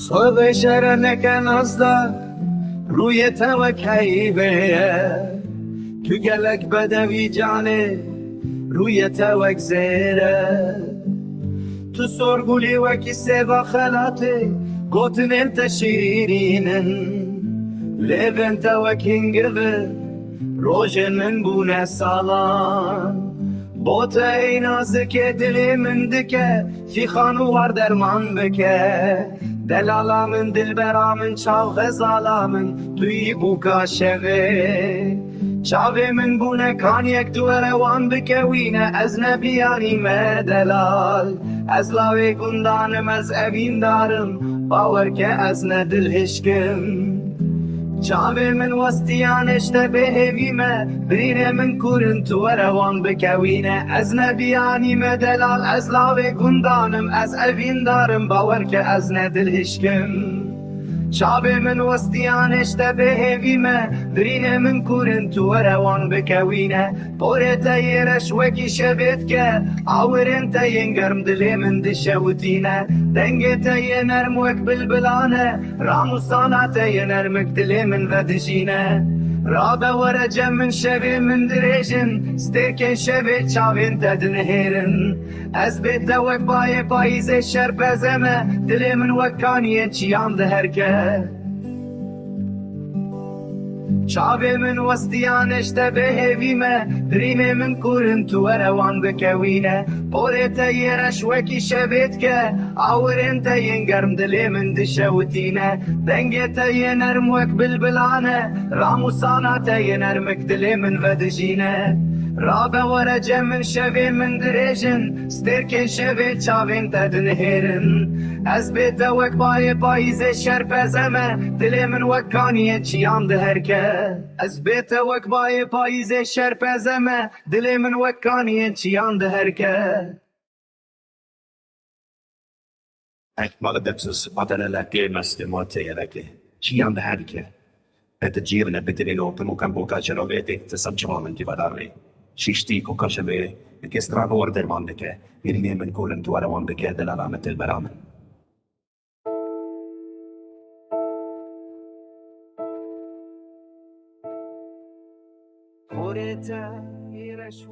صوب شرنك نصدر روی توکیبه تو گلک بدوی جانه روی توک زیره تو سرگولی وکی سیوا خلاته گوتن انت شیرینن لیون توکین گوه روژن من بونه سالان بوتا ای نازکه دلی من دکه فی خانوار درمان بکه دلالا من دلبرا من چاو غزالا من توی بوکا شوه چاوه من بونه کان یک دوره وان بکوینه از نبیانی مدلال از لاوی گندانم از اوین دارم باور که از ندل هشکم چاوه من وستیانش تبه هیویمه برینه من کورن تو روان بکوینه از نبیانی مدلال از لاوی گندانم از اوین دارم باور که از ندل هشکم چاوه من وستیانش تبه هیویمه برینه من کورن تو روان بکوینه پوره تایرش وکی شبید که آورن تاین گرم دلی من دشوتینه دنگ تای نرم وک بلبلانه راموسانا تای نرمک دلی من ودجینه رابه ورجه من شوی من دریجن سترکن شوی چاوین تدنهیرن از بیت وک بای پاییز شرپزمه دلی من وکانیه چیان ده هرکه چاوه من وستیانش تبه هیویمه برینه من کورن تو روان بکوینه پوره تایرش وکی شبید که آورن تاین گرم دلی من دشوتینه دنگ تای نرم وک بلبلانه راموسانا تای نرمک دلی من ودجینه رابه ورجه من شوی من دریجن سترکن شوی چاوین تدنهیرن از بیت وک بای پاییز شرپزمه دلی من وکانیه چیان ده هرکه از بیت وک بای پاییز شرپزمه دلی من وکانیه چیان ده هرکه Ekmalı depsiz atanelaki meslimateyeleki. Çiyan da herke. Etecirne bitirin open ukan boka çeroveti te sabçamanın divarari. Şişti kokaşebe. Kestrava ordermandeke. Birine men kulen tuvaramandeke delalametel beramen. پوره تایرش